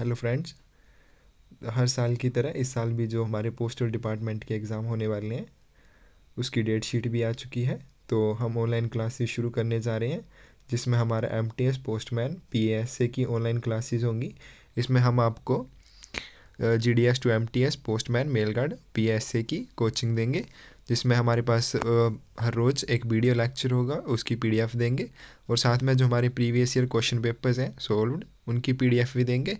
Hello friends, हर साल की तरह इस साल भी जो हमारे पोस्टल डिपार्टमेंट के एग्ज़ाम होने वाले हैं उसकी डेट शीट भी आ चुकी है। तो हम ऑनलाइन क्लासेस शुरू करने जा रहे हैं, जिसमें हमारा एमटीएस पोस्टमैन पीएसए की ऑनलाइन क्लासेस होंगी। इसमें हम आपको GDS to MTS postman mail guard PSA की कोचिंग देंगे, जिसमें हमारे पास हर रोज़ एक वीडियो लेक्चर होगा, उसकी पीडीएफ देंगे। और साथ में जो हमारे प्रीवियस ईयर क्वेश्चन पेपर्स हैं सॉल्व्ड, उनकी पीडीएफ भी देंगे।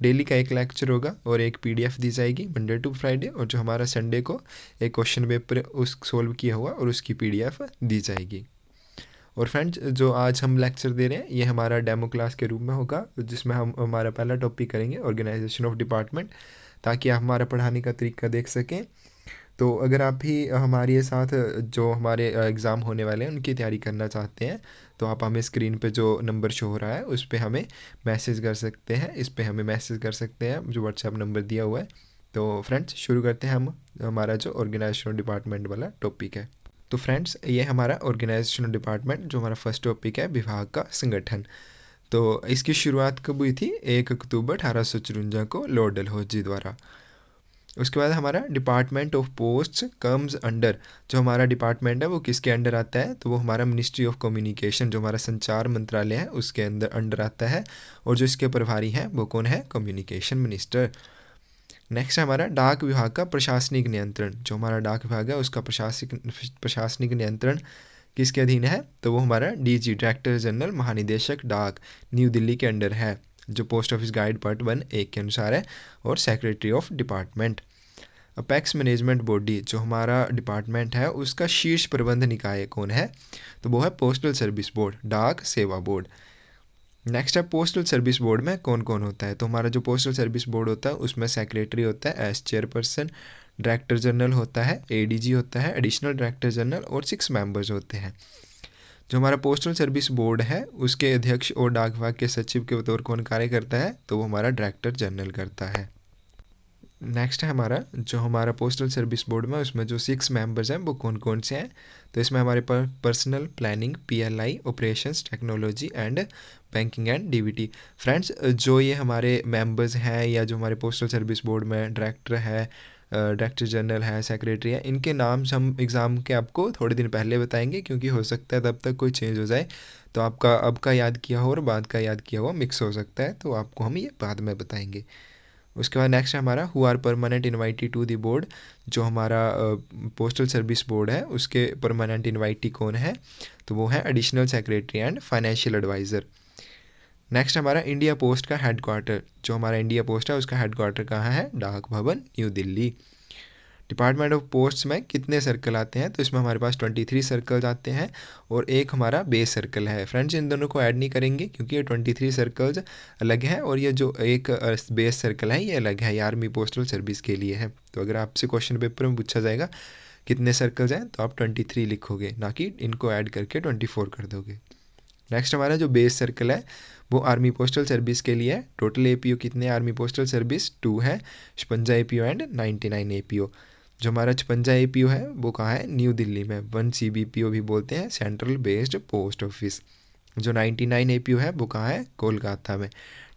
डेली का एक लेक्चर होगा और एक पीडीएफ दी जाएगी मंडे टू फ्राइडे, और जो हमारा संडे को एक क्वेश्चन पेपर उस सॉल्व किया हुआ और उसकी पीडीएफ दी जाएगी। और फ्रेंड्स, जो आज हम लेक्चर दे रहे हैं ये हमारा डेमो क्लास के रूप में होगा, जिसमें हम हमारा पहला टॉपिक करेंगे ऑर्गेनाइजेशन ऑफ डिपार्टमेंट, ताकि आप हमारा पढ़ाने का तरीका देख सकें। तो अगर आप भी हमारे साथ जो हमारे एग्ज़ाम होने वाले हैं उनकी तैयारी करना चाहते हैं, तो आप हमें स्क्रीन पे जो नंबर शो हो रहा है उस पर हमें मैसेज कर सकते हैं, इस पे हमें मैसेज कर सकते हैं जो व्हाट्सएप नंबर दिया हुआ है। तो फ्रेंड्स, शुरू करते हैं हम हमारा जो ऑर्गेनाइजेशन डिपार्टमेंट वाला टॉपिक है। तो फ्रेंड्स, ये हमारा ऑर्गेनाइजेशन डिपार्टमेंट जो हमारा फर्स्ट टॉपिक है, विभाग का संगठन। तो इसकी शुरुआत कब हुई थी? 1 अक्टूबर 1854 को लॉर्ड डलहौजी द्वारा। उसके बाद हमारा department of posts comes under, जो हमारा डिपार्टमेंट है वो किसके अंडर आता है? तो वो हमारा मिनिस्ट्री ऑफ कम्युनिकेशन, जो हमारा संचार मंत्रालय है उसके अंडर आता है। और जो इसके प्रभारी हैं वो कौन है? Communication minister. नेक्स्ट है हमारा डाक विभाग का प्रशासनिक नियंत्रण। जो हमारा डाक विभाग है उसका प्रशासनिक नियंत्रण किसके अधीन है? तो वो हमारा डीजी, डायरेक्टर जनरल महानिदेशक डाक, न्यू दिल्ली के अंडर है, जो पोस्ट ऑफिस गाइड पार्ट 1(1) के अनुसार है। और secretary of department. Apex management body, जो हमारा डिपार्टमेंट है उसका शीर्ष प्रबंध निकाय कौन है? तो वो है पोस्टल सर्विस बोर्ड, डाक सेवा बोर्ड। नेक्स्ट है पोस्टल सर्विस बोर्ड में कौन कौन होता है? तो हमारा जो पोस्टल सर्विस बोर्ड होता है उसमें सेक्रेटरी होता है एज चेयरपर्सन, डायरेक्टर जनरल होता है, एडीजी होता है, एडिशनल डायरेक्टर जनरल, और 6 मेंबर्स होते हैं। जो हमारा पोस्टल सर्विस बोर्ड है उसके अध्यक्ष और डाक विभाग के सचिव के तौर कौन कार्य करता है? तो वो हमारा डायरेक्टर जनरल करता है। नेक्स्ट है हमारा जो हमारा पोस्टल सर्विस बोर्ड में उसमें जो 6 मेंबर्स हैं वो कौन कौन से हैं? तो इसमें हमारे पास personal planning, PLI, operations, technology and banking and DBT. Friends, जो ये हमारे मेंबर्स हैं या जो हमारे पोस्टल सर्विस बोर्ड में डायरेक्टर है, डायरेक्टर जनरल है, सेक्रेटरी है, इनके नाम हम एग्ज़ाम के आपको थोड़े दिन पहले बताएंगे, क्योंकि हो सकता है तब तक कोई चेंज हो जाए, तो आपका अब का याद किया हो और बाद का याद किया हुआ मिक्स हो सकता है, तो आपको हम ये बाद में बताएंगे। उसके बाद नेक्स्ट है हमारा who are permanent invitee to the board. जो हमारा पोस्टल सर्विस बोर्ड है उसके परमानेंट इनवाइटी कौन है? तो वो है additional secretary and financial adviser. Next हमारा इंडिया पोस्ट का हेडक्वार्टर। जो हमारा इंडिया पोस्ट है उसका हेडक्वार्टर कहाँ है? डाक भवन, new Delhi. Department of posts में कितने सर्कल आते हैं? तो इसमें हमारे पास 23 सर्कल्स आते हैं और एक हमारा बेस सर्कल है। फ्रेंड्स, इन दोनों को ऐड नहीं करेंगे क्योंकि ये 23 सर्कल्स अलग है और ये जो एक बेस सर्कल है ये अलग है, ये आर्मी पोस्टल सर्विस के लिए है। तो अगर आपसे क्वेश्चन पेपर में पूछा जाएगा कितने सर्कल्स हैं तो आप 23 लिखोगे, ना कि इनको ऐड करके 24 कर दोगे। नेक्स्ट हमारा जो बेस सर्कल है वो आर्मी पोस्टल सर्विस के लिए है। टोटल एपीओ कितने आर्मी पोस्टल सर्विस? 2 है, 56 एपीओ एंड 99 एपीओ। जो हमारा 56 एपीओ है वो कहाँ है? न्यू दिल्ली में, 1 सीबीपीओ भी बोलते हैं, सेंट्रल बेस्ड पोस्ट ऑफिस। जो 99 एपीओ है वो कहाँ है? कोलकाता में,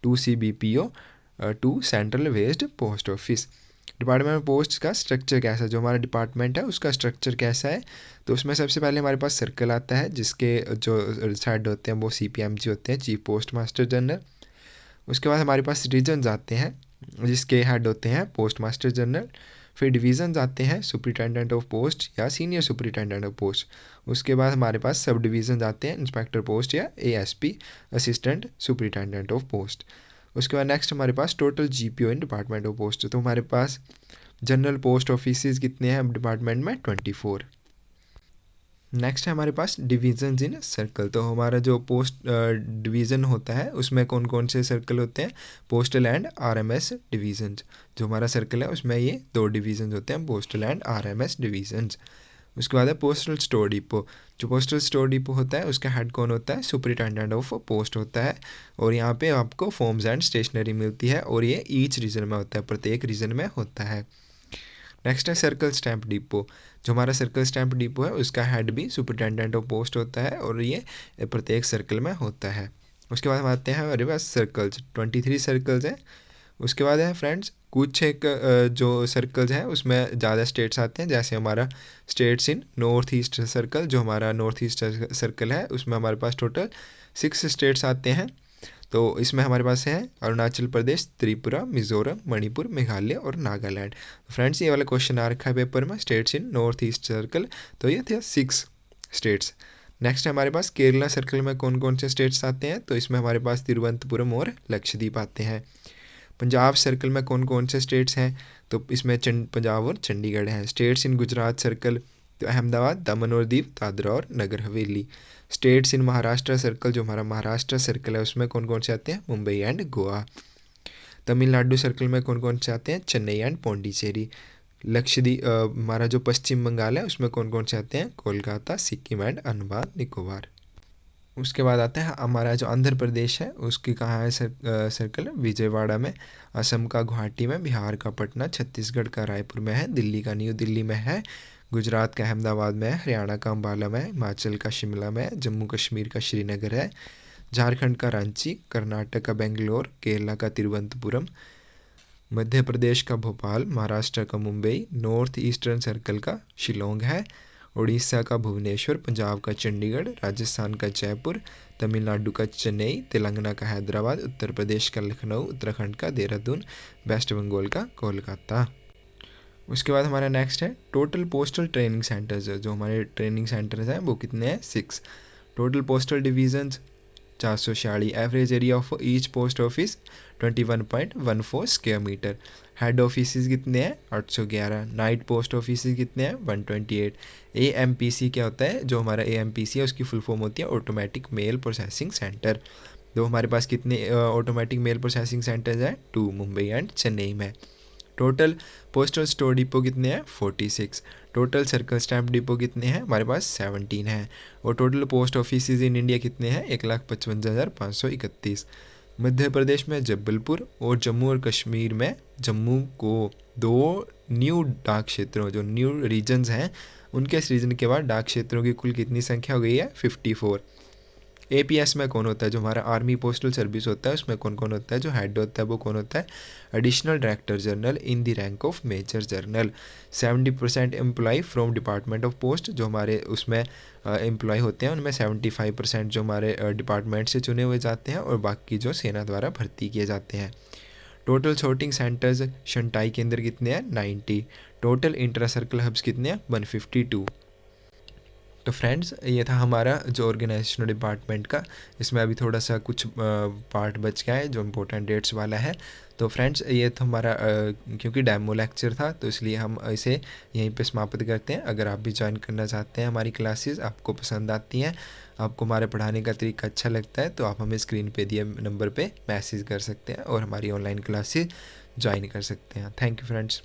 2 CBPO, 2 central based post office. Department of post का स्ट्रक्चर कैसा है? जो हमारा डिपार्टमेंट है उसका स्ट्रक्चर कैसा है? तो उसमें सबसे पहले हमारे पास सर्कल आता है जिसके जो हेड होते हैं वो सीपीएमजी होते हैं, चीफ पोस्ट मास्टर जनरल। उसके बाद हमारे पास रीजन्स आते हैं जिसके हेड होते हैं पोस्ट मास्टर जनरल। फिर डिवीज़न्स आते हैं, सुपरिटेंडेंट ऑफ पोस्ट या सीनियर सुपरिटेंडेंट ऑफ पोस्ट। उसके बाद हमारे पास सब डिवीज़न्स आते हैं, इंस्पेक्टर पोस्ट या ASP, assistant superintendent of post. उसके बाद नेक्स्ट हमारे पास total GPO in department of post. तो हमारे पास जनरल पोस्ट ऑफिस कितने हैं डिपार्टमेंट में? 24। नेक्स्ट है हमारे पास डिवीजन इन सर्कल। तो हमारा जो पोस्ट डिवीज़न होता है उसमें कौन कौन से सर्कल होते हैं? Postal and RMS divisions. जो हमारा सर्कल है उसमें ये 2 डिवीजन्स होते हैं, पोस्टल एंड आरएमएस डिवीजन्स। उसके बाद है पोस्टल स्टोर डिपो। जो पोस्टल स्टोर डिपो होता है उसका हेड कौन होता है? सुपरिटेंडेंट ऑफ पोस्ट होता है। और यहाँ पे आपको फॉर्म्स एंड स्टेशनरी मिलती है और ये ईच रीजन में होता है, प्रत्येक रीजन में होता है। नेक्स्ट है सर्कल स्टैंप डिपो। जो हमारा सर्कल स्टैंप डिपो है उसका हेड भी सुपरिटेंडेंट ऑफ पोस्ट होता है और ये प्रत्येक सर्कल में होता है। उसके बाद हम आते हैं हमारे पास सर्कल्स, 23 सर्कल्स हैं उसके बाद है फ्रेंड्स कुछ एक जो सर्कल्स हैं उसमें ज़्यादा स्टेट्स आते हैं, जैसे हमारा states in north east circle, जो हमारा नॉर्थ ईस्ट सर्कल है उसमें हमारे पास टोटल 6 स्टेट्स आते हैं। तो इसमें हमारे पास है अरुणाचल प्रदेश, त्रिपुरा, मिजोरम, मणिपुर, मेघालय और नागालैंड। फ्रेंड्स ये वाला क्वेश्चन आ रखा है पेपर में, states in north east circle, तो ये थे 6 स्टेट्स। नेक्स्ट हमारे पास केरला सर्कल में कौन कौन से स्टेट्स आते हैं, तो इसमें हमारे पास तिरुवनंतपुरम और लक्षद्वीप आते हैं। पंजाब सर्कल में कौन कौन से स्टेट्स हैं, तो इसमें पंजाब और चंडीगढ़ हैं। स्टेट्स इन गुजरात सर्कल, तो अहमदाबाद, दमन और दीव, दादरा और Nagar Haveli. States in Maharashtra circle, जो हमारा महाराष्ट्र सर्कल है उसमें कौन कौन से आते हैं, मुंबई एंड गोवा। तमिलनाडु सर्कल में कौन कौन से आते हैं, चेन्नई एंड पौंडीचेरी। लक्षद्वीप हमारा जो पश्चिम बंगाल है उसमें कौन कौन से आते हैं, कोलकाता, सिक्किम एंड अंडमान निकोबार। उसके बाद आता है हमारा जो आंध्र प्रदेश है उसकी कहाँ है सर्कल, विजयवाड़ा में, असम का गुवाहाटी में, बिहार का पटना, छत्तीसगढ़ का रायपुर में है, दिल्ली का न्यू दिल्ली में है, गुजरात का अहमदाबाद में है, हरियाणा का अम्बाला में है, हिमाचल का शिमला में है, जम्मू कश्मीर का श्रीनगर है, झारखंड का रांची, कर्नाटक का बेंगलोर, केरला का तिरुवनंतपुरम, मध्य प्रदेश का भोपाल, महाराष्ट्र का मुंबई, नॉर्थ ईस्टर्न सर्कल का शिलोंग है, उड़ीसा का भुवनेश्वर, पंजाब का चंडीगढ़, राजस्थान का जयपुर, तमिलनाडु का चेन्नई, तेलंगाना का हैदराबाद, उत्तर प्रदेश का लखनऊ, उत्तराखंड का देहरादून, वेस्ट बंगाल का कोलकाता। उसके बाद हमारा नेक्स्ट है टोटल पोस्टल ट्रेनिंग सेंटर्स। जो हमारे ट्रेनिंग सेंटर्स हैं वो कितने हैं, 6। Total postal divisions 446। Average area of each post office 21.14 square metre. Head office कितने हैं, 811। नाइट पोस्ट ऑफिस कितने हैं, 128। AMPC क्या होता है, जो हमारा AMPC है उसकी फुल फॉर्म होती है ऑटोमेटिक मेल प्रोसेसिंग सेंटर। तो हमारे पास कितने ऑटोमेटिक मेल प्रोसेसिंग सेंटर्स हैं, 2 मुंबई एंड चेन्नई में। टोटल पोस्टल स्टोर डिपो कितने हैं, 46। टोटल सर्कल स्टैम्प डिपो कितने हैं, हमारे पास 17 हैं। और total post office in India कितने हैं, 1,55,531। मध्य प्रदेश में जबलपुर और जम्मू और कश्मीर में जम्मू को 2 न्यू डाक क्षेत्रों, जो न्यू रीजन्स हैं उनके सृजन के बाद डाक क्षेत्रों की कुल कितनी संख्या हो गई है, 54। APS में कौन होता है, जो हमारा आर्मी पोस्टल सर्विस होता है उसमें कौन कौन होता है, जो हेड होता है वो कौन होता है, additional director general in the rank of major general. 70% employ from department of post, जो हमारे उसमें एम्प्लॉय होते हैं उनमें 75% जो हमारे डिपार्टमेंट से चुने हुए जाते हैं और बाकी जो सेना द्वारा भर्ती किए जाते हैं। टोटल सॉर्टिंग सेंटर्स शंटाई केंद्र कितने हैं, 90। टोटल इंट्रा सर्कल हब्स कितने हैं, 152। तो फ्रेंड्स ये था हमारा जो ऑर्गेनाइजेशनल डिपार्टमेंट का। इसमें अभी थोड़ा सा कुछ पार्ट बच गया है जो इम्पोर्टेंट डेट्स वाला है। तो फ्रेंड्स ये था हमारा क्योंकि डेमो लेक्चर था तो इसलिए हम इसे यहीं पे समाप्त करते हैं। अगर आप भी ज्वाइन करना चाहते हैं हमारी क्लासेस, आपको पसंद आती हैं, आपको हमारे पढ़ाने का तरीका अच्छा लगता है, तो आप हमें स्क्रीन पे दिए नंबर पे मैसेज कर सकते हैं और हमारी ऑनलाइन क्लासेस ज्वाइन कर सकते हैं। Thank you friends.